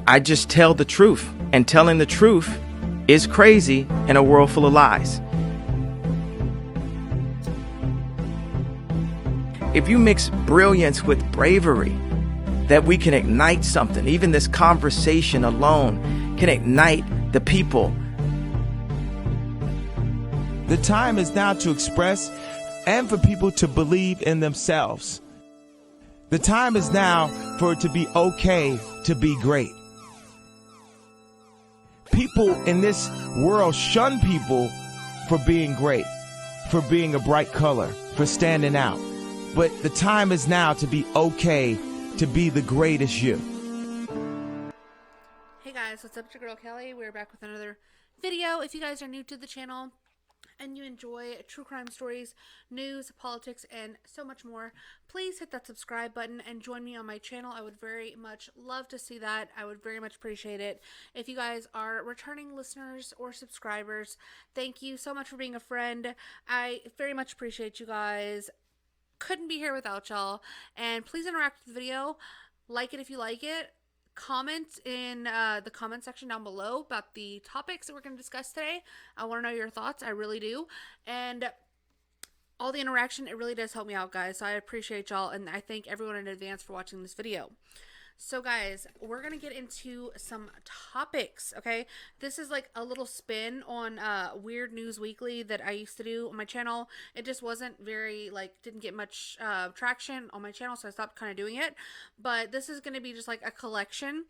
I just tell the truth, and telling the truth is crazy in a world full of lies. If you mix brilliance with bravery, that we can ignite something. Even this conversation alone can ignite the people. The time is now to express and for people to believe in themselves. The time is now for it to be okay to be great. People in this world shun people for being great, for being a bright color, for standing out. But the time is now to be okay to be the greatest you. Hey guys, what's up? It's your girl Kelly. We're back with another video. If you guys are new to the channel and you enjoy true crime stories, news, politics, and so much more, please hit that subscribe button and join me on my channel. I would very much love to see that. I would very much appreciate it. If you guys are returning listeners or subscribers, thank you so much for being a friend. I very much appreciate you guys. Couldn't be here without y'all. And please interact with the video. Like it if you like it. Comment in the comment section down below about the topics that we're going to discuss today. I want to know your thoughts. I really do. And all the interaction, it really does help me out, guys. So I appreciate y'all, and I thank everyone in advance for watching this video. So guys, we're going to get into some topics, okay? This is like a little spin on Weird News Weekly that I used to do on my channel. It just wasn't very, didn't get much traction on my channel, so I stopped kind of doing it. But this is going to be just like a collection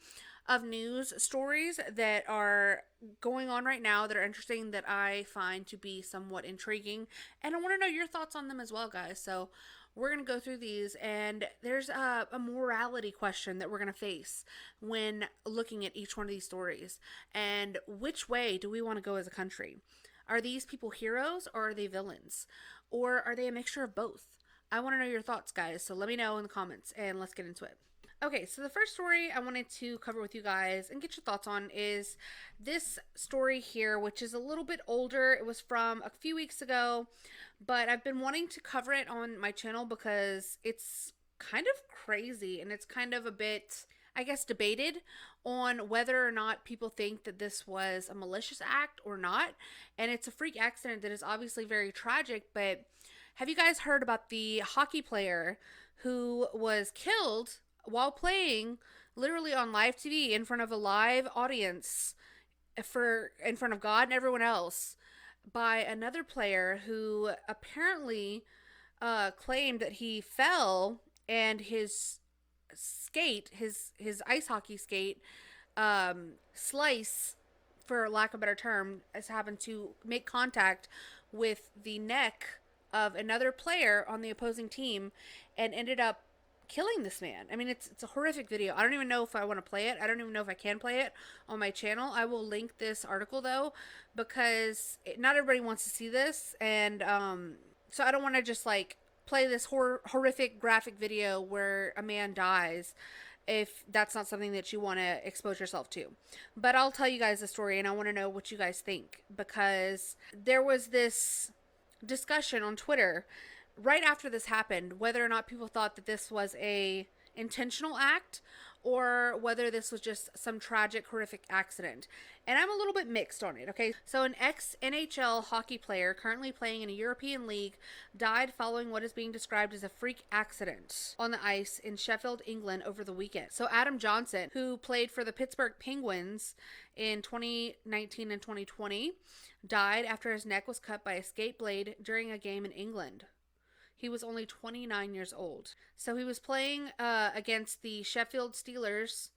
of news stories that are going on right now that are interesting, that I find to be somewhat intriguing. And I want to know your thoughts on them as well, guys. So we're going to go through these, and there's a morality question that we're going to face when looking at each one of these stories. And which way do we want to go as a country? Are these people heroes, or are they villains? Or are they a mixture of both? I want to know your thoughts, guys, so let me know in the comments, and let's get into it. Okay, so the first story I wanted to cover with you guys and get your thoughts on is this story here, which is a little bit older. It was from a few weeks ago, but I've been wanting to cover it on my channel because it's kind of crazy, and it's kind of a bit, I guess, debated on whether or not people think that this was a malicious act or not. And it's a freak accident that is obviously very tragic, but have you guys heard about the hockey player who was killed while playing literally on live TV in front of a live audience, in front of God and everyone else, by another player who apparently claimed that he fell and his skate, his ice hockey skate, slice, for lack of a better term, has happened to make contact with the neck of another player on the opposing team and ended up killing this man. I mean, it's a horrific video. I don't even know if I want to play it. I don't even know if I can play it on my channel. I will link this article though, because not everybody wants to see this, and so I don't want to just like play this horrific graphic video where a man dies if that's not something that you want to expose yourself to. But I'll tell you guys the story, and I want to know what you guys think, because there was this discussion on Twitter right after this happened, whether or not people thought that this was a intentional act or whether this was just some tragic, horrific accident. And I'm a little bit mixed on it, okay? So an ex-NHL hockey player currently playing in a European league died following what is being described as a freak accident on the ice in Sheffield, England over the weekend. So Adam Johnson, who played for the Pittsburgh Penguins in 2019 and 2020, died after his neck was cut by a skate blade during a game in England. He was only 29 years old. So he was playing against the Sheffield Steelers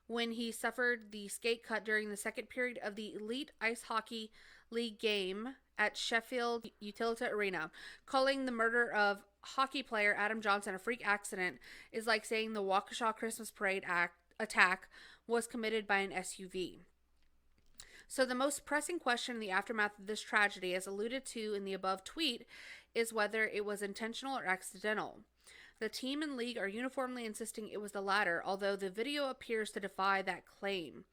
when he suffered the skate cut during the second period of the Elite Ice Hockey League game at Sheffield Utilita Arena. Calling the murder of hockey player Adam Johnson a freak accident is like saying the Waukesha Christmas Parade attack was committed by an SUV. So the most pressing question in the aftermath of this tragedy, as alluded to in the above tweet, is whether it was intentional or accidental. The team and league are uniformly insisting it was the latter, although the video appears to defy that claim.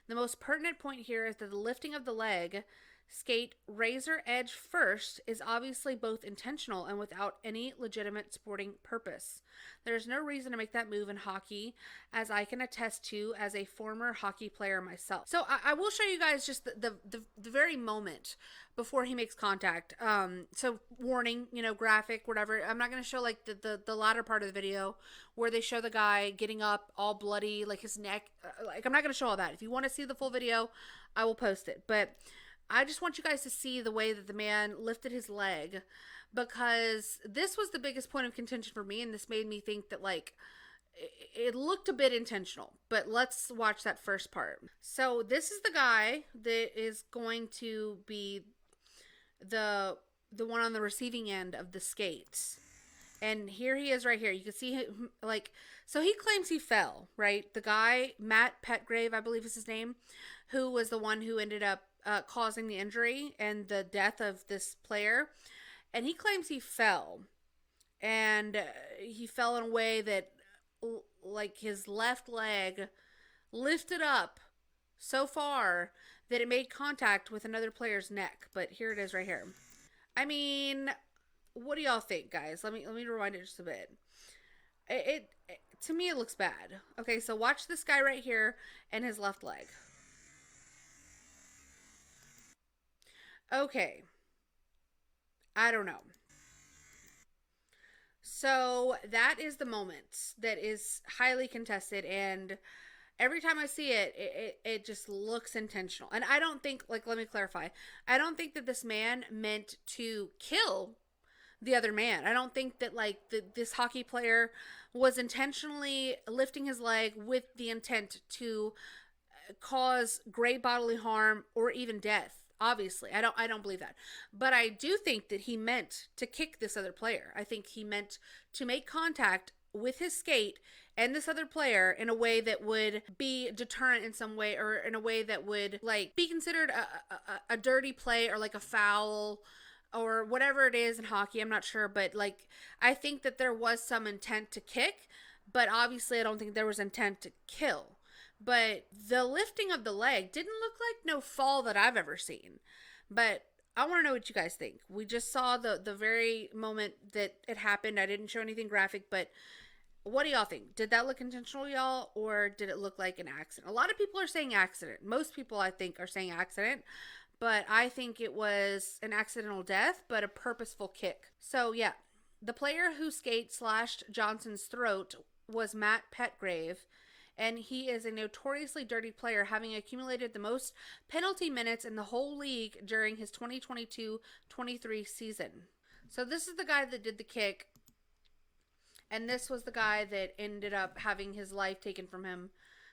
The most pertinent point here is that the lifting of the leg skate razor edge first is obviously both intentional and without any legitimate sporting purpose. There's no reason to make that move in hockey, as I can attest to as a former hockey player myself. So I will show you guys just the very moment before he makes contact. So warning, graphic, whatever. I'm not going to show like the latter part of the video where they show the guy getting up all bloody, like his neck. Like, I'm not going to show all that. If you want to see the full video, I will post it. But I just want you guys to see the way that the man lifted his leg, because this was the biggest point of contention for me, and this made me think that, like, it looked a bit intentional. But let's watch that first part. So this is the guy that is going to be the one on the receiving end of the skates. And here he is right here. You can see him, like, so he claims he fell, right? The guy, Matt Petgrave, I believe is his name, who was the one who ended up causing the injury and the death of this player. And he claims he fell. And he fell in a way that, like, his left leg lifted up so far that it made contact with another player's neck. But here it is right here. I mean, what do y'all think, guys? Let me rewind it just a bit. It to me, it looks bad. Okay, so watch this guy right here and his left leg. Okay. I don't know. So that is the moment that is highly contested, and every time I see it, it just looks intentional. And I don't think, like, let me clarify. I don't think that this man meant to kill the other man. I don't think that, like, this hockey player was intentionally lifting his leg with the intent to cause great bodily harm or even death. Obviously, I don't believe that. But I do think that he meant to kick this other player. I think he meant to make contact with his skate and this other player in a way that would be deterrent in some way, or in a way that would, like, be considered a dirty play, or like a foul, or whatever it is in hockey. I'm not sure, but, like, I think that there was some intent to kick, but obviously I don't think there was intent to kill. But the lifting of the leg didn't look like no fall that I've ever seen. But I want to know what you guys think. We just saw the very moment that it happened. I didn't show anything graphic, but what do y'all think? Did that look intentional, y'all, or did it look like an accident? A lot of people are saying accident. Most people, I think, are saying accident. But I think it was an accidental death, but a purposeful kick. So, yeah. The player whose skate slashed Johnson's throat was Matt Petgrave, and he is a notoriously dirty player, having accumulated the most penalty minutes in the whole league during his 2022-23 season. So this is the guy that did the kick, and this was the guy that ended up having his life taken from him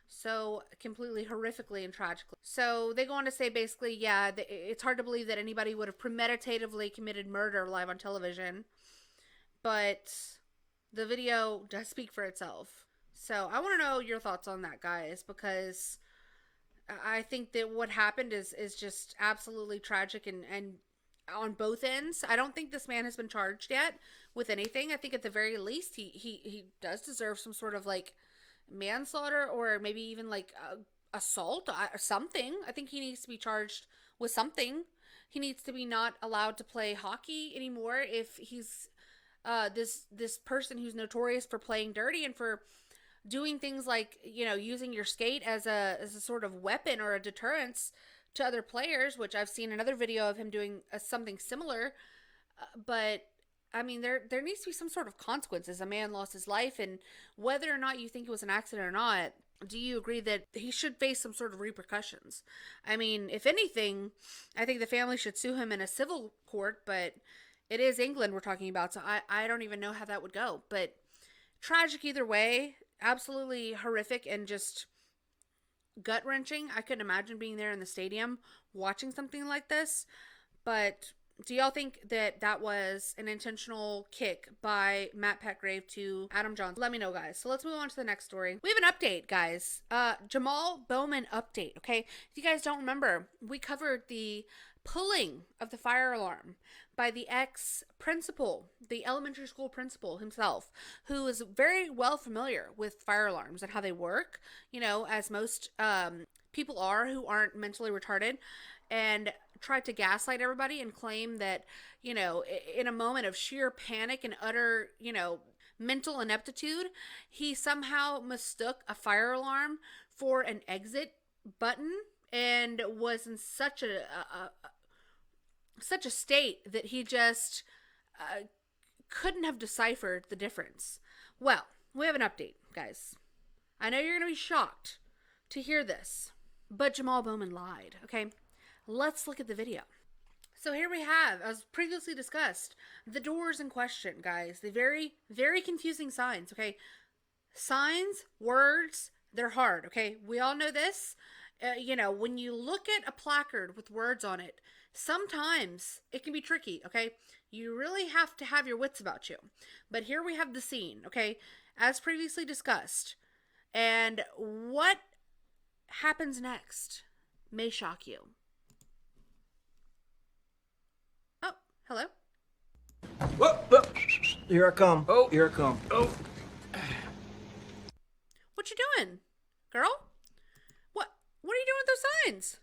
so completely horrifically and tragically. So they go on to say, basically, yeah, it's hard to believe that anybody would have premeditatively committed murder live on television, but the video does speak for itself. So I want to know your thoughts on that, guys, because I think that what happened is just absolutely tragic, and on both ends. I don't think this man has been charged yet with anything. I think at the very least he does deserve some sort of, like, manslaughter, or maybe even, like, assault or something. I think he needs to be charged with something. He needs to be not allowed to play hockey anymore if he's this person who's notorious for playing dirty and for doing things like, using your skate as a sort of weapon or a deterrence to other players, which I've seen another video of him doing something similar. But I mean, there needs to be some sort of consequences. A man lost his life, and whether or not you think it was an accident or not, do you agree that he should face some sort of repercussions? I mean, if anything, I think the family should sue him in a civil court, but it is England we're talking about, so I don't even know how that would go. But tragic either way. Absolutely horrific and just gut-wrenching. I couldn't imagine being there in the stadium watching something like this. But do y'all think that that was an intentional kick by Matt Petgrave to Adam Johnson? Let me know, guys. So let's move on to the next story. We have an update, guys. Jamal Bowman update, okay? If you guys don't remember, we covered the pulling of the fire alarm by the ex-principal, the elementary school principal himself, who is very well familiar with fire alarms and how they work. As most people are who aren't mentally retarded, and try to gaslight everybody and claim that, you know, in a moment of sheer panic and utter, you know, mental ineptitude, he somehow mistook a fire alarm for an exit button and was in such a state that he just couldn't have deciphered the difference. Well, we have an update, guys. I know you're going to be shocked to hear this, but Jamal Bowman lied, okay? Let's look at the video. So here we have, as previously discussed, the doors in question, guys. The very, very confusing signs, okay? Signs, words, they're hard, okay? We all know this. You know, when you look at a placard with words on it, sometimes it can be tricky, okay? You really have to have your wits about you. But here we have the scene, okay? As previously discussed. And what happens next may shock you. Oh, hello? Whoa, whoa. Here I come. Oh, here I come. Oh. What you doing, girl? What are you doing with those signs?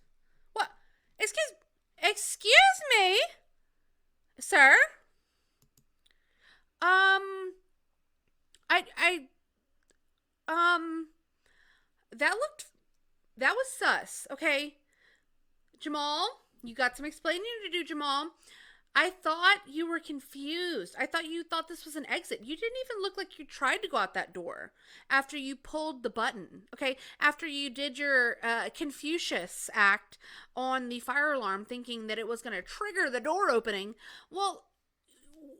What? Excuse me, sir? That was sus, okay? Jamal, you got some explaining to do, Jamal. I thought you were confused. I thought you thought this was an exit. You didn't even look like you tried to go out that door after you pulled the button, okay? After you did your Confucius act on the fire alarm thinking that it was going to trigger the door opening. Well,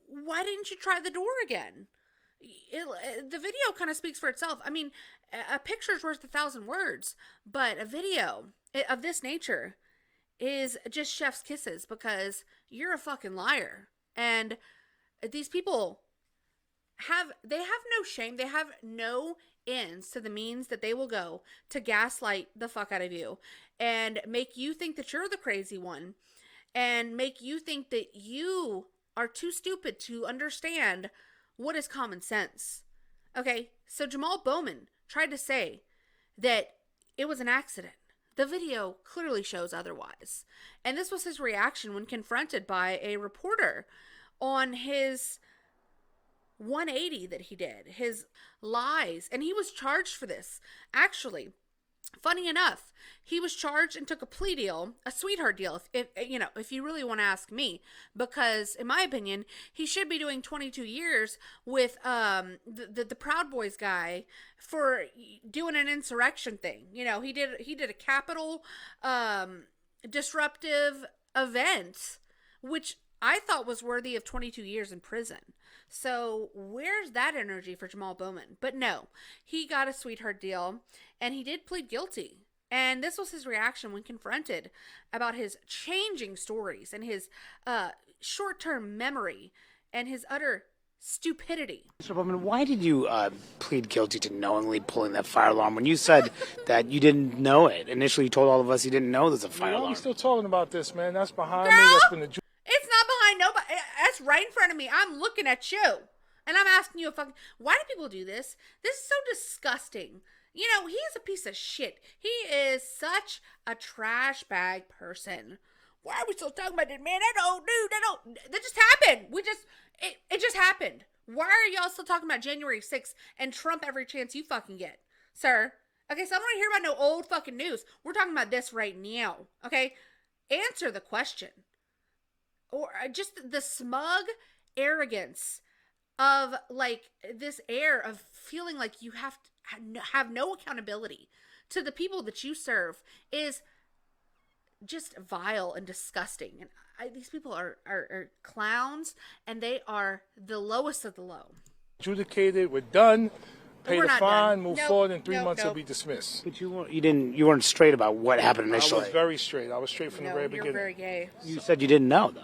why didn't you try the door again? The video kind of speaks for itself. I mean, a picture's worth 1,000 words, but a video of this nature is just chef's kisses, because you're a fucking liar. And these people have no shame. They have no ends to the means that they will go to gaslight the fuck out of you and make you think that you're the crazy one and make you think that you are too stupid to understand what is common sense. Okay, so Jamal Bowman tried to say that it was an accident. The video clearly shows otherwise. And this was his reaction when confronted by a reporter on his 180 that he did, his lies. And he was charged for this. Actually, funny enough, he was charged and took a plea deal, a sweetheart deal, if you really want to ask me, because in my opinion, he should be doing 22 years with the Proud Boys guy for doing an insurrection thing. You know, he did a capital disruptive event, which I thought was worthy of 22 years in prison. So where's that energy for Jamal Bowman? But no, he got a sweetheart deal and he did plead guilty. And this was his reaction when confronted about his changing stories and his short-term memory and his utter stupidity. Mr. Bowman, why did you plead guilty to knowingly pulling that fire alarm when you said that you didn't know it? Initially, you told all of us you didn't know there's a fire alarm. We're still talking about this, man. That's behind Girl, me. That's been the it's not behind nobody. That's right in front of me. I'm looking at you. And I'm asking you a fucking... Why do people do this? This is so disgusting. You know, he is a piece of shit. He is such a trash bag person. Why are we still talking about it, man? That just happened. It just happened. Why are y'all still talking about January 6th and Trump every chance you fucking get, sir? Okay, so I don't want to hear about no old fucking news. We're talking about this right now, okay? Answer the question. Or just the smug arrogance of, like, this air of feeling like you have to have no accountability to the people that you serve is just vile and disgusting. And these people are clowns, and they are the lowest of the low. adjudicated. We're done. Pay the fine, done. Move forward. In 3 months, it'll be dismissed. But you weren't straight about what happened initially. I was very straight. I was straight from the very beginning. You're very gay. You said you didn't know, though.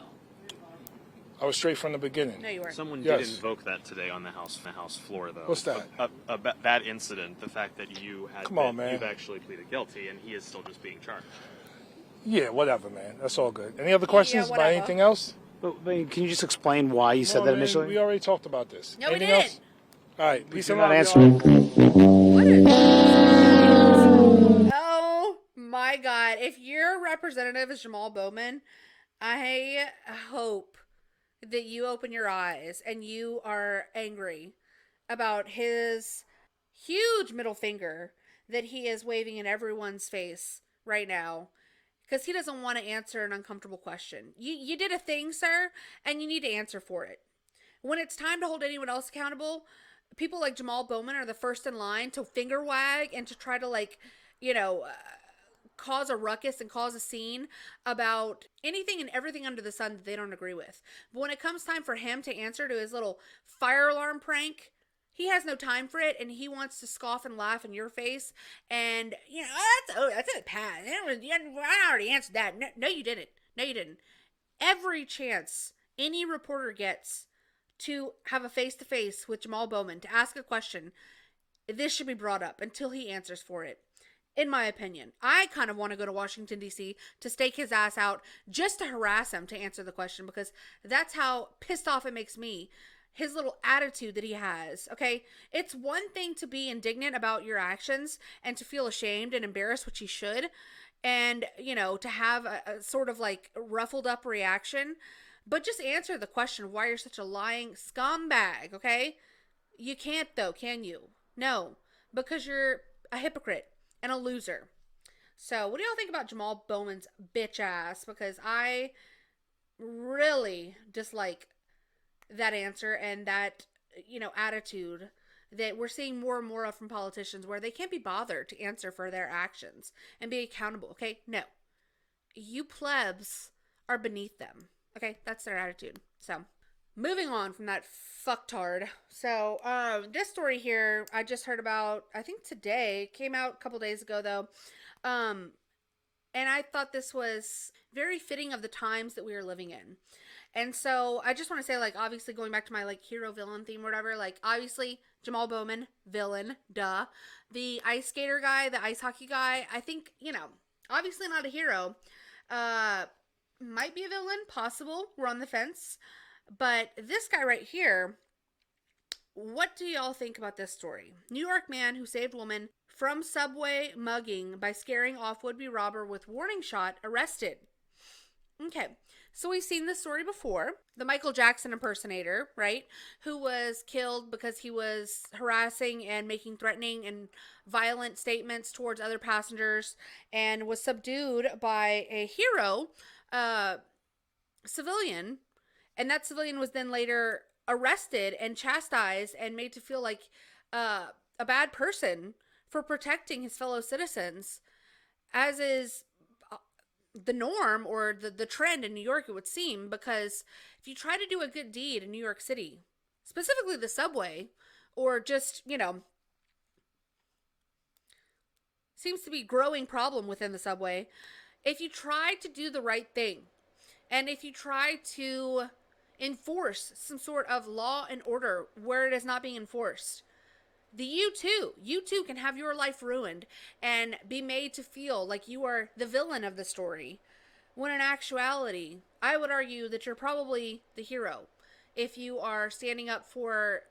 I was straight from the beginning. No, you weren't. Someone did invoke that today on the House floor, though. What's that? That incident, the fact that you've actually pleaded guilty, and he is still just being charged. Yeah, whatever, man. That's all good. Any other questions about anything else? But can you just explain why you said that initially? We already talked about this. No, anything we didn't. else? All right. Peace and You're not love, answering. What is... Oh my God. If your representative is Jamal Bowman, I hope that you open your eyes and you are angry about his huge middle finger that he is waving in everyone's face right now, because he doesn't want to answer an uncomfortable question. You did a thing, sir, and you need to answer for it. When it's time to hold anyone else accountable, people like Jamal Bowman are the first in line to finger wag and to try to, like, cause a ruckus and cause a scene about anything and everything under the sun that they don't agree with. But when it comes time for him to answer to his little fire alarm prank, he has no time for it, and he wants to scoff and laugh in your face. And, that's it, Pat. I already answered that. No, you didn't. No, you didn't. Every chance any reporter gets to have a face-to-face with Jamal Bowman to ask a question, this should be brought up until he answers for it. In my opinion, I kind of want to go to Washington, D.C. to stake his ass out just to harass him to answer the question, because that's how pissed off it makes me. His little attitude that he has, okay? It's one thing to be indignant about your actions and to feel ashamed and embarrassed, which he should, and, to have a sort of like ruffled up reaction, but just answer the question of why you're such a lying scumbag, okay? You can't though, can you? No, because you're a hypocrite and a loser. So what do y'all think about Jamal Bowman's bitch ass? Because I really dislike that answer and that, attitude that we're seeing more and more of from politicians, where they can't be bothered to answer for their actions and be accountable. Okay. No, you plebs are beneath them. Okay. That's their attitude. So moving on from that fucktard. So, this story here, I just heard about, I think today, came out a couple days ago though. And I thought this was very fitting of the times that we are living in. And so I just want to say, like, obviously going back to my, like, hero villain theme or whatever, like, obviously Jamal Bowman, villain, duh. The ice skater guy, the ice hockey guy, I think, obviously not a hero. Might be a villain, possible. We're on the fence. But this guy right here, what do y'all think about this story? New York man who saved woman from subway mugging by scaring off would-be robber with warning shot arrested. Okay, so we've seen this story before. The Michael Jackson impersonator, right, who was killed because he was harassing and making threatening and violent statements towards other passengers and was subdued by a hero, civilian. And that civilian was then later arrested and chastised and made to feel like a bad person for protecting his fellow citizens, as is the norm or the trend in New York, it would seem, because if you try to do a good deed in New York City, specifically the subway, or just, seems to be growing problem within the subway, if you try to do the right thing, and if you try to enforce some sort of law and order where it is not being enforced, you too can have your life ruined and be made to feel like you are the villain of the story, when in actuality, I would argue that you're probably the hero if you are standing up for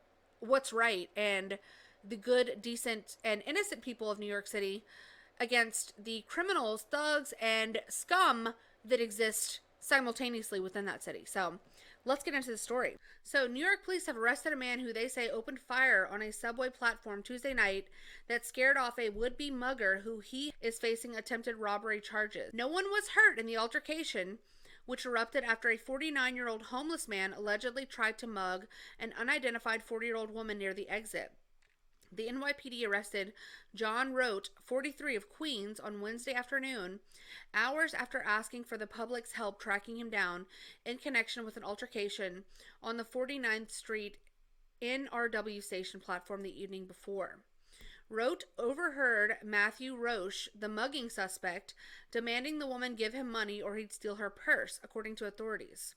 what's right and the good, decent, and innocent people of New York City against the criminals, thugs, and scum that exist simultaneously within that city. So let's get into the story. So New York police have arrested a man who they say opened fire on a subway platform Tuesday night that scared off a would-be mugger who he is facing attempted robbery charges. No one was hurt in the altercation, which erupted after a 49-year-old homeless man allegedly tried to mug an unidentified 40-year-old woman near the exit. The NYPD arrested John Rote, 43, of Queens, on Wednesday afternoon, hours after asking for the public's help tracking him down in connection with an altercation on the 49th Street NRW station platform the evening before. Rote overheard Matthew Roche, the mugging suspect, demanding the woman give him money or he'd steal her purse, according to authorities.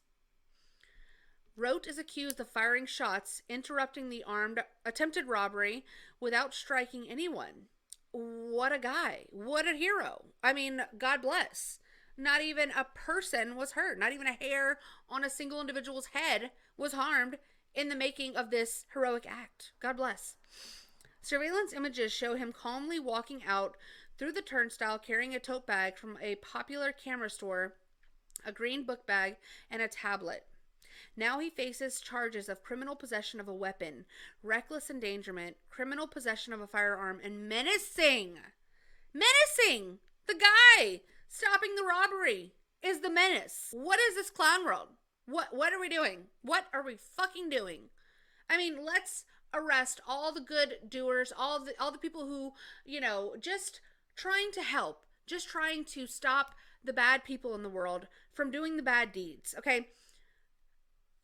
Rote is accused of firing shots, interrupting the armed attempted robbery without striking anyone. What a guy. What a hero. I mean, God bless. Not even a person was hurt. Not even a hair on a single individual's head was harmed in the making of this heroic act. God bless. Surveillance images show him calmly walking out through the turnstile carrying a tote bag from a popular camera store, a green book bag, and a tablet. Now he faces charges of criminal possession of a weapon, reckless endangerment, criminal possession of a firearm, and menacing. Menacing! The guy stopping the robbery is the menace. What is this clown world? What are we doing? What are we fucking doing? I mean, let's arrest all the good doers, all the people who, just trying to help, just trying to stop the bad people in the world from doing the bad deeds, okay?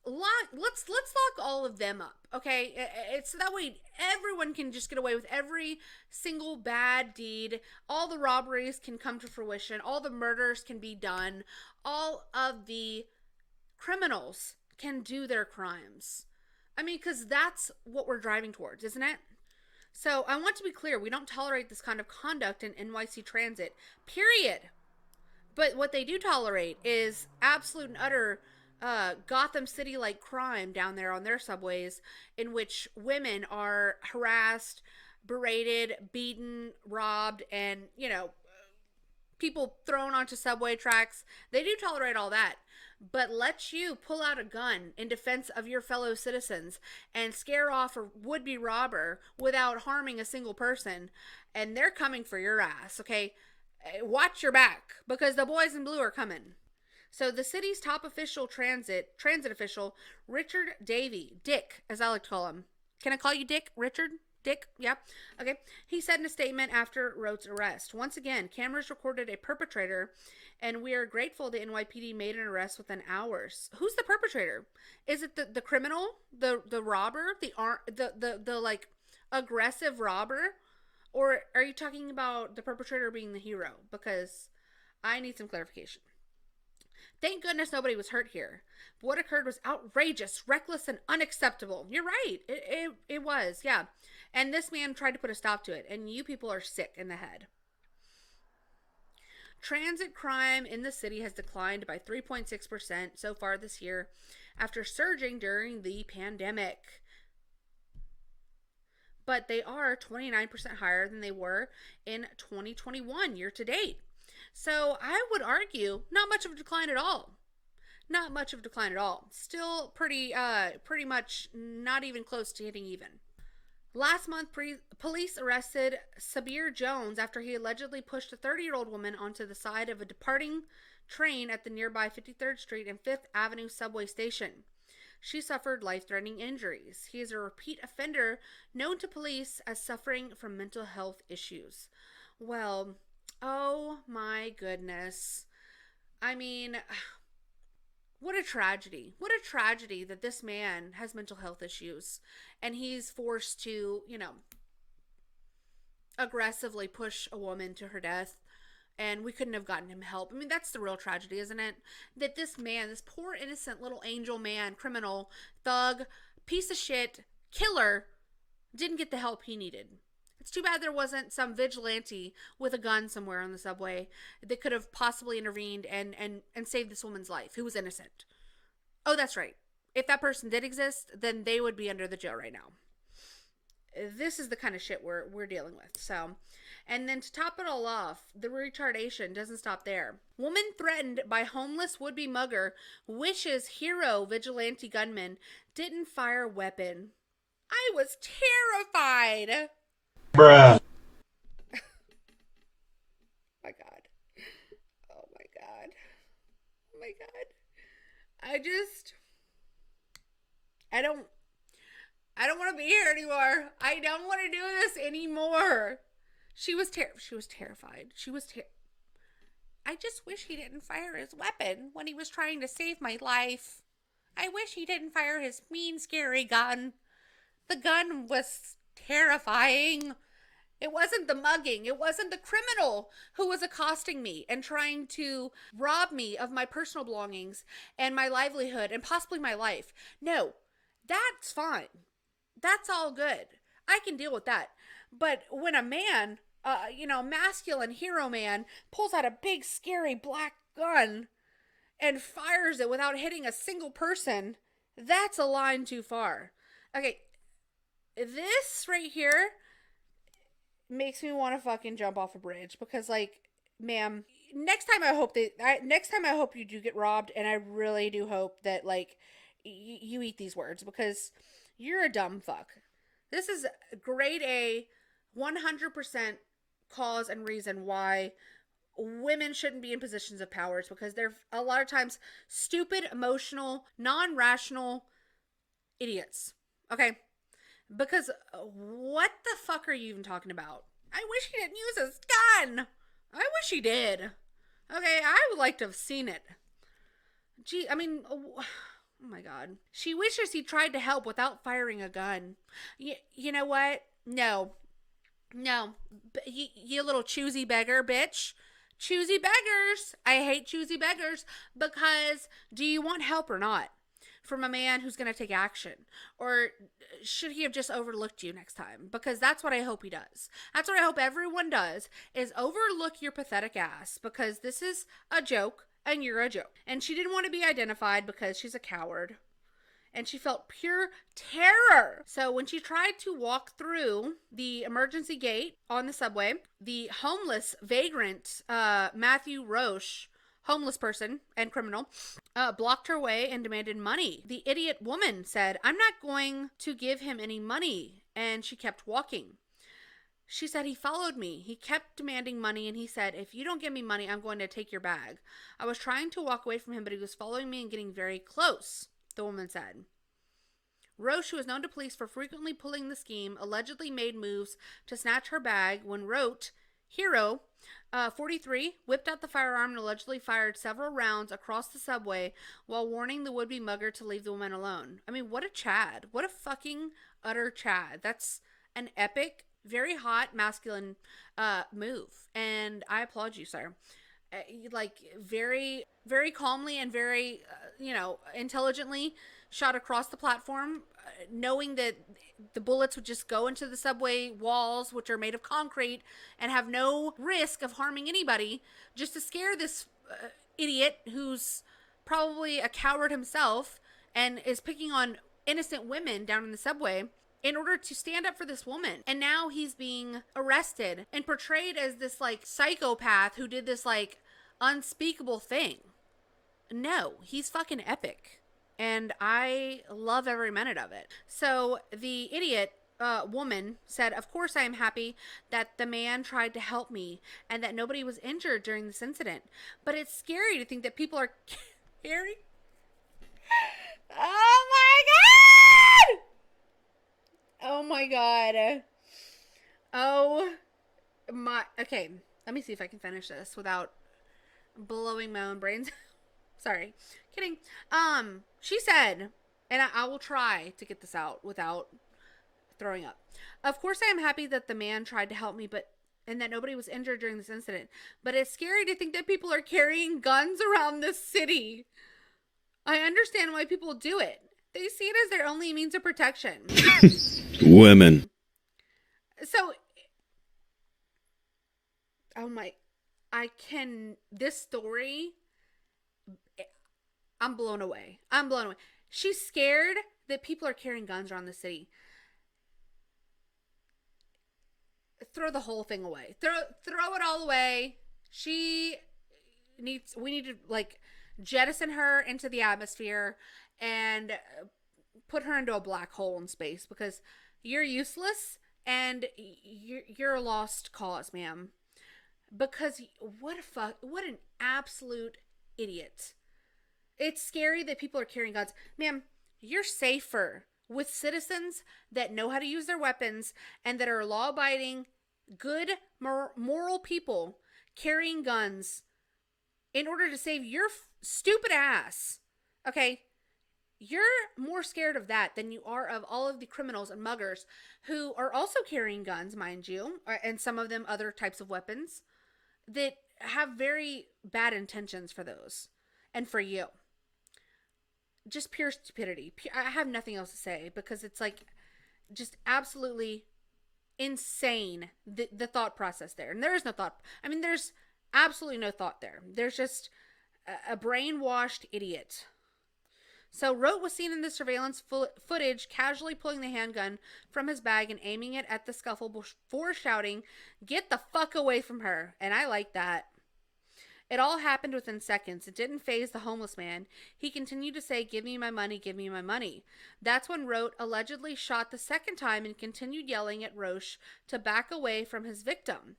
Let's lock all of them up, okay? It's so that way everyone can just get away with every single bad deed. All the robberies can come to fruition. All the murders can be done. All of the criminals can do their crimes. I mean, because that's what we're driving towards, isn't it? So I want to be clear. We don't tolerate this kind of conduct in NYC Transit, period. But what they do tolerate is absolute and utter Gotham City-like crime down there on their subways, in which women are harassed, berated, beaten, robbed, and, people thrown onto subway tracks. They do tolerate all that. But let you pull out a gun in defense of your fellow citizens and scare off a would-be robber without harming a single person, and they're coming for your ass, okay? Watch your back, because the boys in blue are coming. So the city's top official transit official, Richard Davey, Dick, as I like to call him. Can I call you Dick? Richard? Dick? Yeah. Okay. He said in a statement after Rhodes' arrest, once again, cameras recorded a perpetrator, and we are grateful the NYPD made an arrest within hours. Who's the perpetrator? Is it the criminal, the robber, the like aggressive robber, or are you talking about the perpetrator being the hero? Because I need some clarification. Thank goodness nobody was hurt here. What occurred was outrageous, reckless, and unacceptable. You're right. It was, yeah. And this man tried to put a stop to it, and you people are sick in the head. Transit crime in the city has declined by 3.6% so far this year after surging during the pandemic. But they are 29% higher than they were in 2021 year to date. So I would argue not much of a decline at all. Not much of a decline at all. Still pretty much not even close to hitting even. Last month, police arrested Sabir Jones after he allegedly pushed a 30-year-old woman onto the side of a departing train at the nearby 53rd Street and 5th Avenue subway station. She suffered life-threatening injuries. He is a repeat offender known to police as suffering from mental health issues. Well, oh my goodness. I mean, what a tragedy. What a tragedy that this man has mental health issues and he's forced to, aggressively push a woman to her death, and we couldn't have gotten him help. I mean, that's the real tragedy, isn't it? That this man, this poor innocent little angel man, criminal, thug, piece of shit, killer, didn't get the help he needed. It's too bad there wasn't some vigilante with a gun somewhere on the subway that could have possibly intervened and saved this woman's life, who was innocent. Oh, that's right. If that person did exist, then they would be under the jail right now. This is the kind of shit we're dealing with. So, and then to top it all off, the retardation doesn't stop there. Woman threatened by homeless would-be mugger wishes hero vigilante gunman didn't fire weapon. I was terrified. Bruh. My God. Oh my God. Oh my God. I don't want to be here anymore. I don't want to do this anymore. She was terrified. I just wish he didn't fire his weapon when he was trying to save my life. I wish he didn't fire his mean, scary gun. The gun was terrifying. It wasn't the mugging. It wasn't the criminal who was accosting me and trying to rob me of my personal belongings and my livelihood and possibly my life. No, that's fine. That's all good. I can deal with that. But when a man, masculine hero man, pulls out a big, scary black gun and fires it without hitting a single person, that's a line too far. Okay, this right here makes me want to fucking jump off a bridge because, like, ma'am, next time I hope you do get robbed, and I really do hope that, like, you eat these words because you're a dumb fuck. This is grade A, 100% cause and reason why women shouldn't be in positions of power. It's because they're a lot of times stupid, emotional, non-rational idiots. Okay? Because what the fuck are you even talking about? I wish he didn't use his gun. I wish he did. Okay, I would like to have seen it. Gee, I mean, oh my God. She wishes he tried to help without firing a gun. You know what? No. You little choosy beggar, bitch. Choosy beggars. I hate choosy beggars because do you want help or not? From a man who's going to take action? Or should he have just overlooked you next time? Because that's what I hope he does. That's what I hope everyone does, is overlook your pathetic ass, because this is a joke and you're a joke. And she didn't want to be identified because she's a coward. And she felt pure terror. So when she tried to walk through the emergency gate on the subway, the homeless vagrant, Matthew Roche, homeless person and criminal, blocked her way and demanded money. The idiot woman said, "I'm not going to give him any money." And she kept walking. She said, "He followed me. He kept demanding money, and he said, 'If you don't give me money, I'm going to take your bag.' I was trying to walk away from him, but he was following me and getting very close," the woman said. Roche, who is known to police for frequently pulling the scheme, allegedly made moves to snatch her bag when Hero, 43, whipped out the firearm and allegedly fired several rounds across the subway while warning the would-be mugger to leave the woman alone. I mean, what a Chad. What a fucking utter Chad. That's an epic, very hot, masculine move. And I applaud you, sir. Like, very, very calmly and very, intelligently shot across the platform, knowing that the bullets would just go into the subway walls, which are made of concrete and have no risk of harming anybody, just to scare this idiot who's probably a coward himself and is picking on innocent women down in the subway in order to stand up for this woman. And now he's being arrested and portrayed as this, like, psychopath who did this, like, unspeakable thing. No, he's fucking epic. And I love every minute of it. So the idiot woman said, "Of course I am happy that the man tried to help me and that nobody was injured during this incident. But it's scary to think that people are carrying..." Oh my God! Oh my God. Oh my... Okay, let me see if I can finish this without blowing my own brains. Sorry. Kidding. She said, and I will try to get this out without throwing up. "Of course I am happy that the man tried to help me, and that nobody was injured during this incident. But it's scary to think that people are carrying guns around this city. I understand why people do it. They see it as their only means of protection." Women. So, this story, I'm blown away. She's scared that people are carrying guns around the city. Throw the whole thing away. Throw it all away. We need to, like, jettison her into the atmosphere and put her into a black hole in space, because you're useless and you're a lost cause, ma'am. Because what an absolute idiot. It's scary that people are carrying guns. Ma'am, you're safer with citizens that know how to use their weapons and that are law-abiding, good, moral people carrying guns in order to save your stupid ass. Okay? You're more scared of that than you are of all of the criminals and muggers who are also carrying guns, mind you, and some of them other types of weapons that have very bad intentions for those and for you. Just pure stupidity. I have nothing else to say, because it's, like, just absolutely insane, the thought process there. And there is no thought. I mean, there's absolutely no thought there. There's just a brainwashed idiot. So Rote was seen in the surveillance footage casually pulling the handgun from his bag and aiming it at the scuffle before shouting, "Get the fuck away from her." And I like that. It all happened within seconds. It didn't faze the homeless man. He continued to say, "Give me my money, give me my money." That's when Rote allegedly shot the second time and continued yelling at Roche to back away from his victim.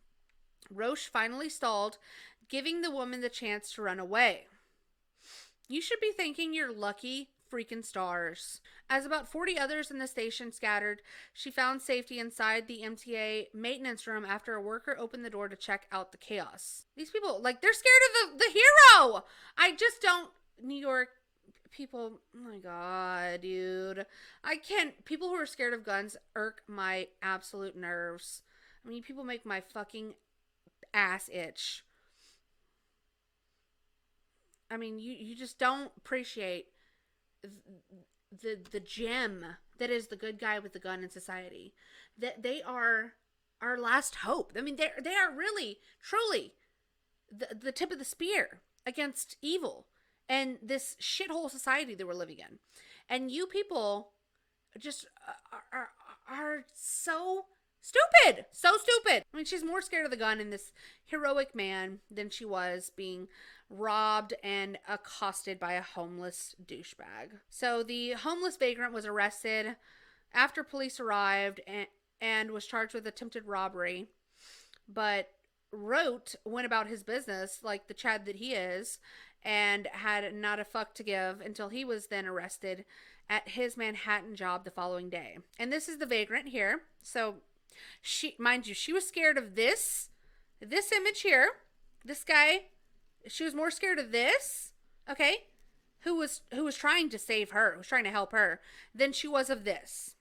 Roche finally stalled, giving the woman the chance to run away. You should be thanking your lucky freaking stars. As about 40 others in the station scattered, she found safety inside the MTA maintenance room after a worker opened the door to check out the chaos. These people, like, they're scared of the hero. I just don't, New York people, oh my God, dude. I can't, people who are scared of guns irk my absolute nerves. I mean, people make my fucking ass itch. I mean, you just don't appreciate the gem that is the good guy with the gun in society. That they are our last hope. I mean, they are really, truly the tip of the spear against evil and this shithole society that we're living in. And you people just are so stupid. So stupid. I mean, she's more scared of the gun and this heroic man than she was being robbed and accosted by a homeless douchebag. So the homeless vagrant was arrested after police arrived and was charged with attempted robbery. But Rote went about his business like the Chad that he is and had not a fuck to give until he was then arrested at his Manhattan job the following day. And this is the vagrant here. So she, mind you, she was scared of this image here. This guy. She was more scared of this, okay, who was trying to save her, who was trying to help her, than she was of this.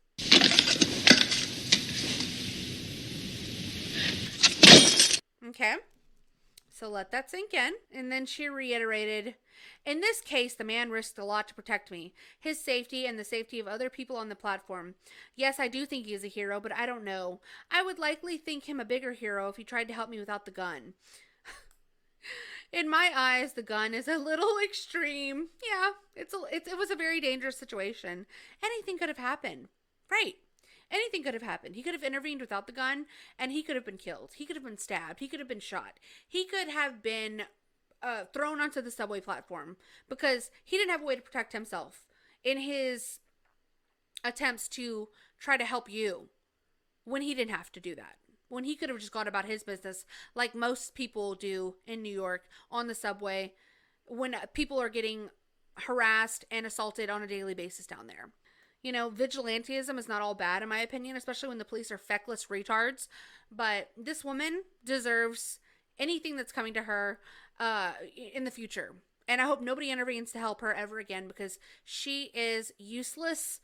Okay, so let that sink in. And then she reiterated, "In this case, the man risked a lot to protect me, his safety and the safety of other people on the platform. Yes, I do think he's a hero, but I don't know. I would likely think him a bigger hero if he tried to help me without the gun. In my eyes, the gun is a little extreme. Yeah, it was a very dangerous situation. Anything could have happened. Right. Anything could have happened. He could have intervened without the gun, and he could have been killed. He could have been stabbed. He could have been shot. He could have been thrown onto the subway platform because he didn't have a way to protect himself in his attempts to try to help you when he didn't have to do that. When he could have just gone about his business like most people do in New York on the subway when people are getting harassed and assaulted on a daily basis down there. You know, vigilantism is not all bad in my opinion, especially when the police are feckless retards. But this woman deserves anything that's coming to her in the future. And I hope nobody intervenes to help her ever again because she is useless,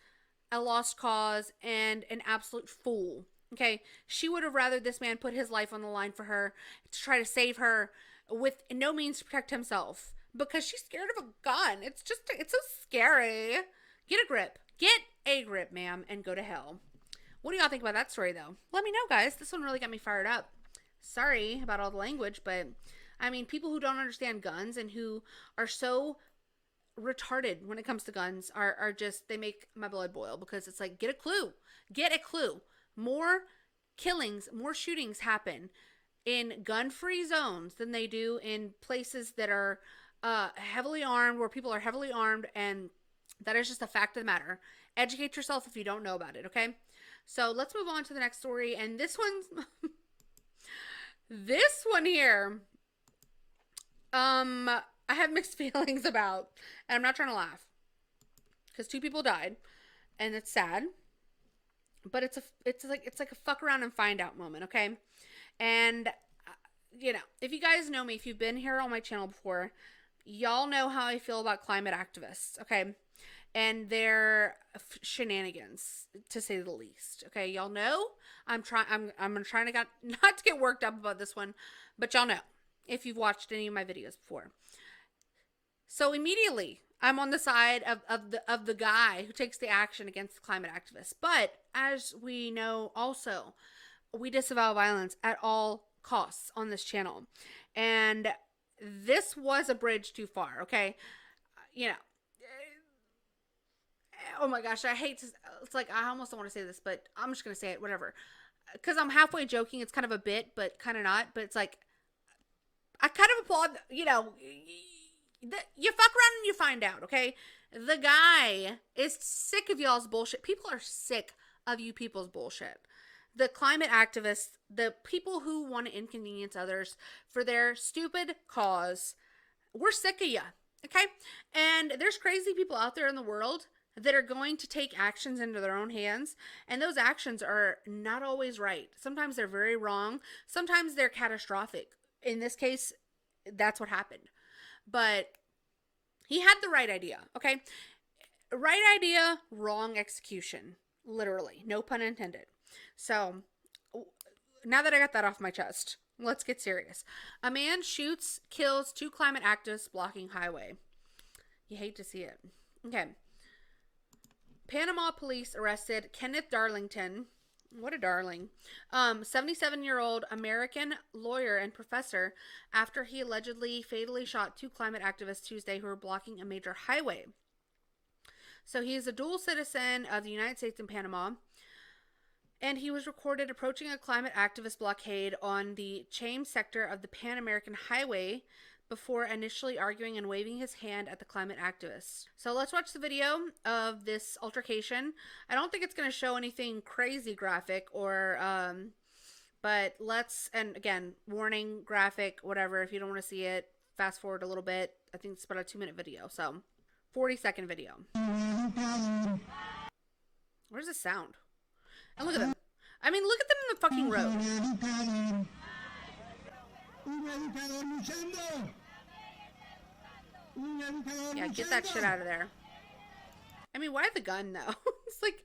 a lost cause, and an absolute fool. Okay, she would have rather this man put his life on the line for her to try to save her with no means to protect himself because she's scared of a gun. It's so scary. Get a grip. Get a grip, ma'am, and go to hell. What do y'all think about that story, though? Let me know, guys. This one really got me fired up. Sorry about all the language, but I mean, people who don't understand guns and who are so retarded when it comes to guns are just, they make my blood boil because it's like, get a clue. Get a clue. More killings, more shootings happen in gun-free zones than they do in places that are heavily armed, where people are heavily armed, and that is just a fact of the matter. Educate yourself if you don't know about it, okay? So let's move on to the next story, and this one's this one here, I have mixed feelings about, and I'm not trying to laugh, because 2 people died, and it's sad. But it's like a fuck around and find out moment, okay? And you know, if you guys know me, if you've been here on my channel before, y'all know how I feel about climate activists, okay? And their shenanigans, to say the least. Okay, y'all know I'm trying to not to get worked up about this one, but y'all know if you've watched any of my videos before. So immediately, I'm on the side of the guy who takes the action against the climate activists. But as we know also, we disavow violence at all costs on this channel. And this was a bridge too far, okay? You know, oh my gosh, I hate to, it's like, I almost don't want to say this, but I'm just going to say it, whatever. Because I'm halfway joking. It's kind of a bit, but kind of not. But it's like, I kind of applaud, you know, you fuck around and you find out, okay? The guy is sick of y'all's bullshit. People are sick of you people's bullshit. The climate activists, the people who want to inconvenience others for their stupid cause, we're sick of you, okay? And there's crazy people out there in the world that are going to take actions into their own hands, and those actions are not always right. Sometimes they're very wrong. Sometimes they're catastrophic. In this case, that's what happened. But he had the right idea, okay? Right idea, wrong execution. Literally. No pun intended. So, now that I got that off my chest, let's get serious. A man shoots, kills 2 climate activists blocking highway. You hate to see it. Okay. Panama police arrested Kenneth Darlington. What a darling. 77-year-old American lawyer and professor after he allegedly fatally shot 2 climate activists Tuesday who were blocking a major highway. So he is a dual citizen of the United States and Panama. And he was recorded approaching a climate activist blockade on the Chame sector of the Pan American Highway before initially arguing and waving his hand at the climate activists. So let's watch the video of this altercation. I don't think it's going to show anything crazy graphic or, but let's, and again, warning, graphic, whatever. If you don't want to see it, fast forward a little bit. I think it's about a 2-minute video. So 40-second video. Where's the sound? And look at them. I mean, look at them in the fucking road. Yeah, get that shit out of there. I mean, why the gun, though? It's like,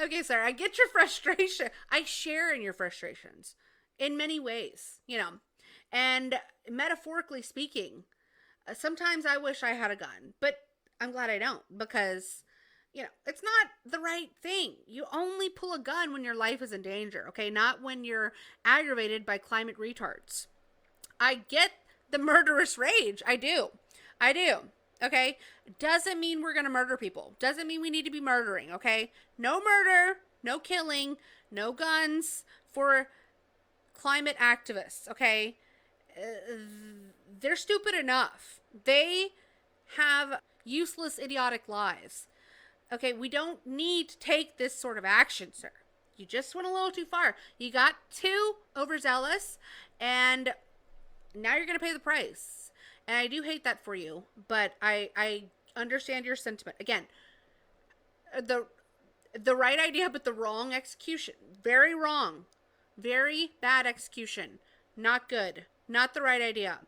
okay, sir, I get your frustration. I share in your frustrations in many ways, you know. And metaphorically speaking, sometimes I wish I had a gun. But I'm glad I don't, because, you know, it's not the right thing. You only pull a gun when your life is in danger, okay? Not when you're aggravated by climate retards. I get the murderous rage. I do. Okay? Doesn't mean we're going to murder people. Doesn't mean we need to be murdering, okay? No murder, no killing, no guns for climate activists, okay? They're stupid enough. They have useless, idiotic lives. Okay, we don't need to take this sort of action, sir. You just went a little too far. You got too overzealous, and now you're going to pay the price. And I do hate that for you, but I understand your sentiment. Again, the right idea, but the wrong execution. Very wrong. Very bad execution. Not good. Not the right idea.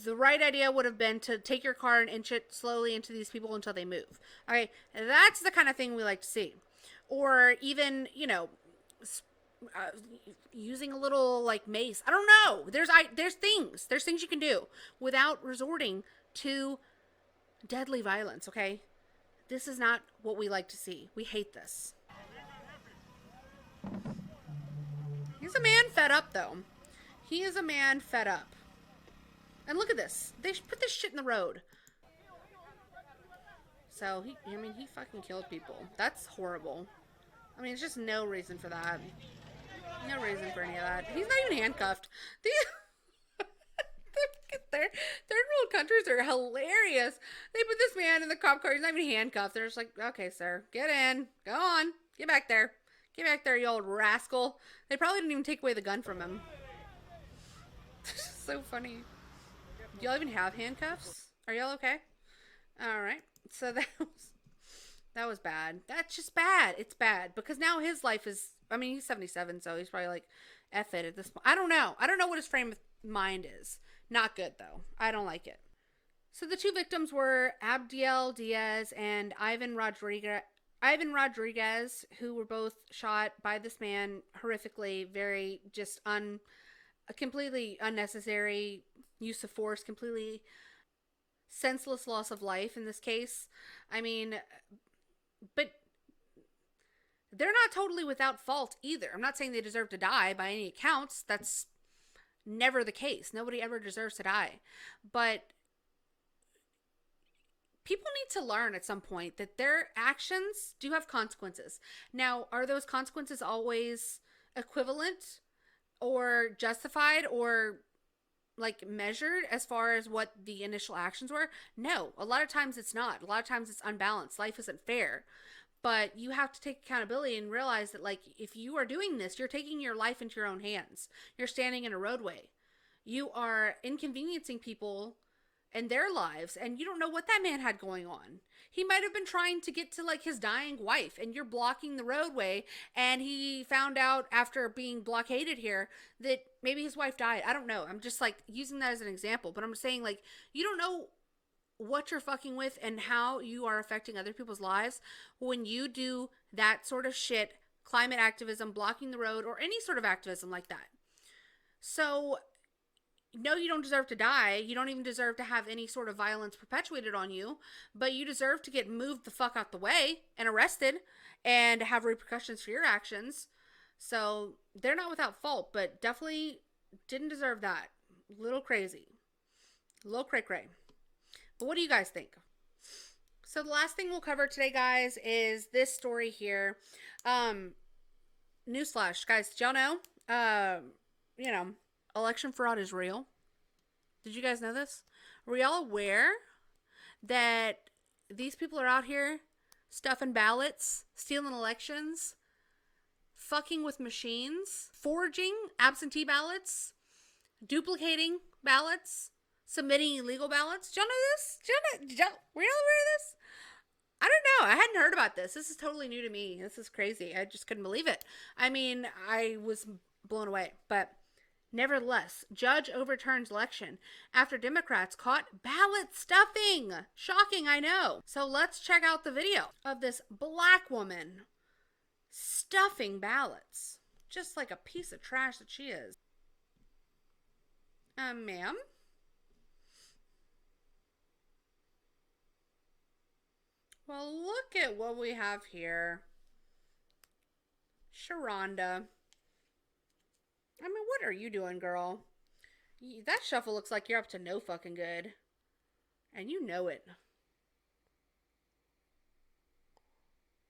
The right idea would have been to take your car and inch it slowly into these people until they move. Okay, that's the kind of thing we like to see. Or even, you know, using a little like mace. I don't know. There's things you can do without resorting to deadly violence. Okay, this is not what we like to see. We hate this. He's a man fed up, though. He is a man fed up. And look at this. They put this shit in the road. So, he fucking killed people. That's horrible. I mean, there's just no reason for that. No reason for any of that. He's not even handcuffed. Their third world countries are hilarious. They put this man in the cop car. He's not even handcuffed. They're just like, okay, sir, get in. Go on. Get back there. Get back there, you old rascal. They probably didn't even take away the gun from him. So funny. Do y'all even have handcuffs? Are y'all okay? Alright. So that was bad. That's just bad. It's bad. Because now his life is, I mean, he's 77, so he's probably like, F it at this point. I don't know. I don't know what his frame of mind is. Not good, though. I don't like it. So the 2 victims were Abdiel Diaz and Ivan Rodriguez, who were both shot by this man horrifically, very just completely unnecessary use of force, completely senseless loss of life in this case. I mean, but they're not totally without fault either. I'm not saying they deserve to die by any accounts. That's never the case. Nobody ever deserves to die. But people need to learn at some point that their actions do have consequences. Now, are those consequences always equivalent or justified or like measured as far as what the initial actions were? No, a lot of times it's not. A lot of times it's unbalanced. Life isn't fair. But you have to take accountability and realize that, like, if you are doing this, you're taking your life into your own hands. You're standing in a roadway. You are inconveniencing people and their lives, and you don't know what that man had going on. He might have been trying to get to like his dying wife, and you're blocking the roadway, and he found out after being blockaded here that maybe his wife died. I don't know. I'm just like using that as an example, but I'm saying, like, you don't know what you're fucking with and how you are affecting other people's lives when you do that sort of shit, climate activism, blocking the road, or any sort of activism like that. So no, you don't deserve to die. You don't even deserve to have any sort of violence perpetuated on you, but you deserve to get moved the fuck out the way and arrested and have repercussions for your actions. So they're not without fault, but definitely didn't deserve that. A little crazy. A little cray-cray. But what do you guys think? So the last thing we'll cover today, guys, is this story here. Newsflash, guys, did y'all know, election fraud is real? Did you guys know this? Were y'all aware that these people are out here stuffing ballots, stealing elections, fucking with machines, forging absentee ballots, duplicating ballots, submitting illegal ballots? Did y'all know this? Were y'all aware of this? I don't know. I hadn't heard about this. This is totally new to me. This is crazy. I just couldn't believe it. I mean, I was blown away. But nevertheless, judge overturns election after Democrats caught ballot stuffing. Shocking, I know. So let's check out the video of this black woman stuffing ballots. Just like a piece of trash that she is. Ma'am? Well, look at what we have here. Sharonda. I mean, what are you doing, girl? That shuffle looks like you're up to no fucking good. And you know it.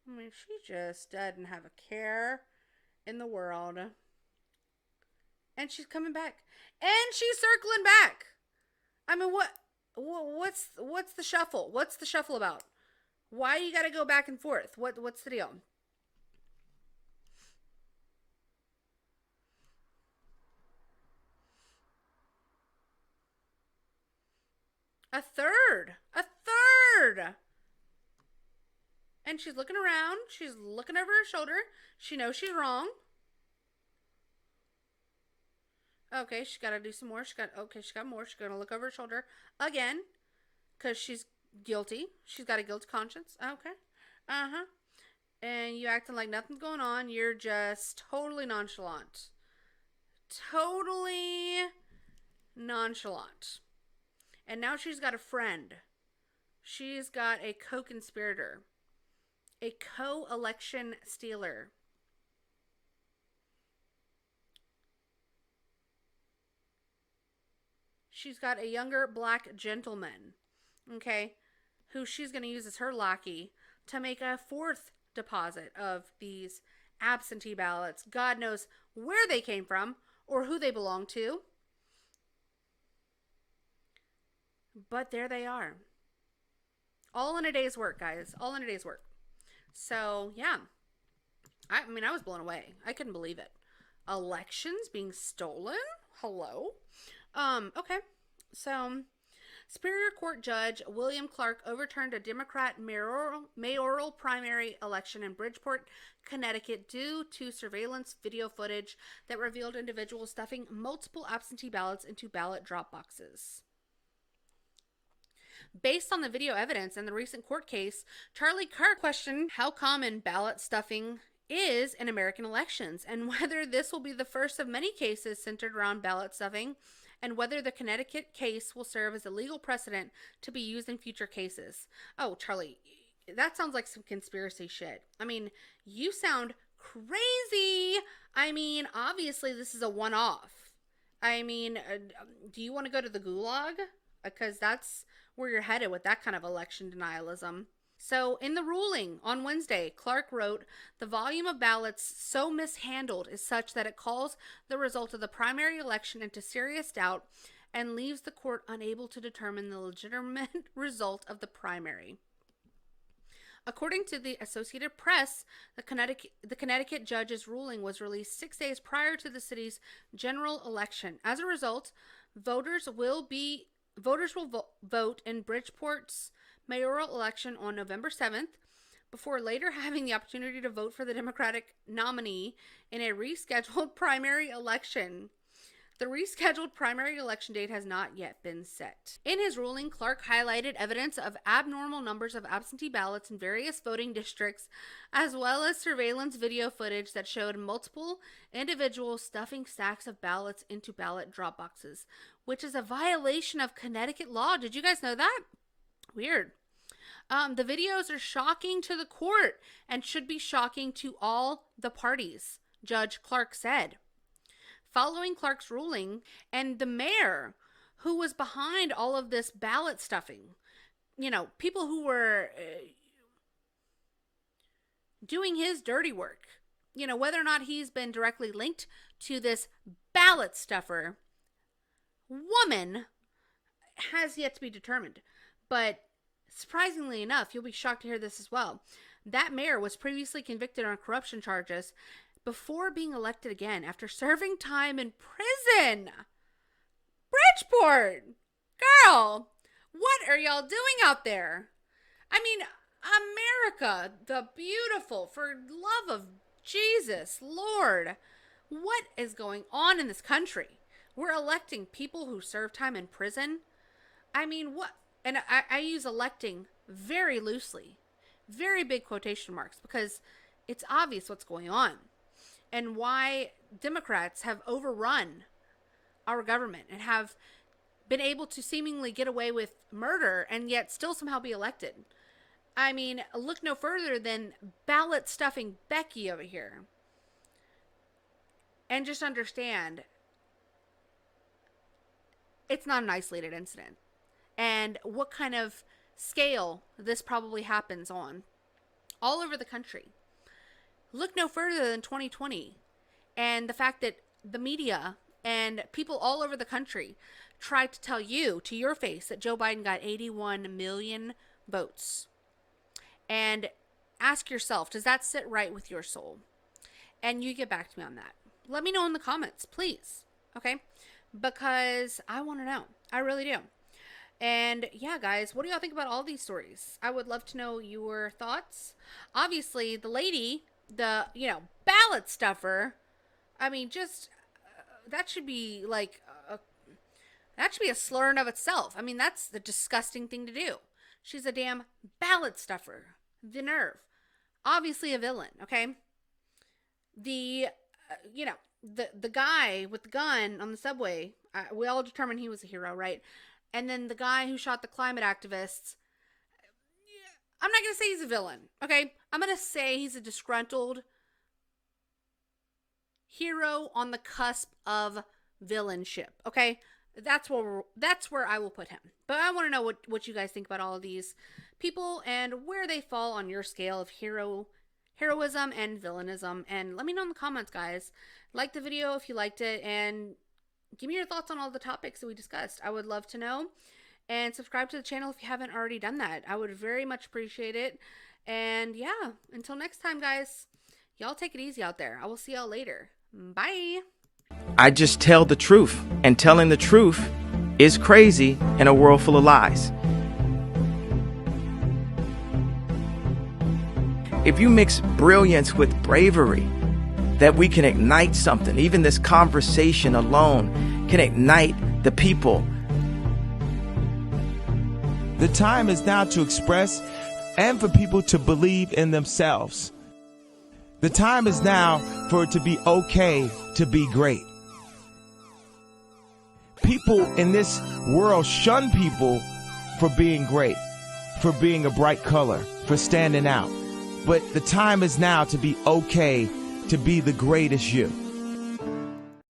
I mean, she just doesn't have a care in the world. And she's coming back. And she's circling back. I mean, what's the shuffle? What's the shuffle about? Why you gotta go back and forth? What's the deal? A third! And she's looking around. She's looking over her shoulder. She knows she's wrong. Okay, she's got to do some more. She got more. She's going to look over her shoulder again. Because she's guilty. She's got a guilty conscience. Okay. Uh-huh. And you acting like nothing's going on. You're just totally nonchalant. Totally nonchalant. And now she's got a friend. She's got a co-conspirator. A co-election stealer. She's got a younger black gentleman. Okay, who she's going to use as her lackey to make a fourth deposit of these absentee ballots. God knows where they came from or who they belong to. But there they are. All in a day's work, guys. All in a day's work. So, yeah. I mean, I was blown away. I couldn't believe it. Elections being stolen? Hello? Okay. So, Superior Court Judge William Clark overturned a Democrat mayoral primary election in Bridgeport, Connecticut, due to surveillance video footage that revealed individuals stuffing multiple absentee ballots into ballot drop boxes. Based on the video evidence and the recent court case, Charlie Kirk questioned how common ballot stuffing is in American elections and whether this will be the first of many cases centered around ballot stuffing, and whether the Connecticut case will serve as a legal precedent to be used in future cases. Oh, Charlie, that sounds like some conspiracy shit. I mean, you sound crazy. I mean, obviously this is a one-off. I mean, do you want to go to the gulag? because that's where you're headed with that kind of election denialism. So in the ruling on Wednesday, Clark wrote, the volume of ballots so mishandled is such that it calls the result of the primary election into serious doubt and leaves the court unable to determine the legitimate result of the primary. According to the Associated Press, the Connecticut judge's ruling was released 6 days prior to the city's general election. As a result, voters will vote in Bridgeport's mayoral election on November 7th, before later having the opportunity to vote for the Democratic nominee in a rescheduled primary election. The rescheduled primary election date has not yet been set. In his ruling, Clark highlighted evidence of abnormal numbers of absentee ballots in various voting districts, as well as surveillance video footage that showed multiple individuals stuffing stacks of ballots into ballot drop boxes, which is a violation of Connecticut law. Did you guys know that? Weird. The videos are shocking to the court and should be shocking to all the parties, Judge Clark said. Following Clark's ruling, and the mayor who was behind all of this ballot stuffing, people who were doing his dirty work, whether or not he's been directly linked to this ballot stuffer woman has yet to be determined. But surprisingly enough, you'll be shocked to hear this as well. That mayor was previously convicted on corruption charges before being elected again after serving time in prison. Bridgeport! Girl, what are y'all doing out there? I mean, America, the beautiful, for love of Jesus, Lord, what is going on in this country? We're electing people who serve time in prison. I mean, what? And I use electing very loosely, very big quotation marks, because it's obvious what's going on and why Democrats have overrun our government and have been able to seemingly get away with murder and yet still somehow be elected. I mean, look no further than ballot stuffing Becky over here. And just understand, it's not an isolated incident. And what kind of scale this probably happens on all over the country. Look no further than 2020 and the fact that the media and people all over the country tried to tell you to your face that Joe Biden got 81 million votes. And ask yourself, does that sit right with your soul? And you get back to me on that. Let me know in the comments, please. Okay? Because I want to know. I really do. And yeah, guys, what do y'all think about all these stories? I would love to know your thoughts. Obviously, the lady, the, ballot stuffer, I mean, just, that should be like, that should be a slur in of itself. I mean, that's the disgusting thing to do. She's a damn ballot stuffer. The nerve. Obviously a villain, okay? The, the guy with the gun on the subway, we all determined he was a hero, right? And then the guy who shot the climate activists, I'm not going to say he's a villain, okay? I'm going to say he's a disgruntled hero on the cusp of villainship, okay? That's where I will put him. But I want to know what you guys think about all of these people and where they fall on your scale of heroism and villainism. And let me know in the comments, guys. Like the video if you liked it, and give me your thoughts on all the topics that we discussed. I would love to know. And subscribe to the channel if you haven't already done that. I would very much appreciate it. And yeah, until next time, guys, y'all take it easy out there. I will see y'all later. Bye. I just tell the truth, and telling the truth is crazy in a world full of lies. If you mix brilliance with bravery, that we can ignite something. Even this conversation alone can ignite the people. The time is now to express and for people to believe in themselves. The time is now for it to be okay to be great. People in this world shun people for being great, for being a bright color, for standing out. But the time is now to be okay to be the greatest you.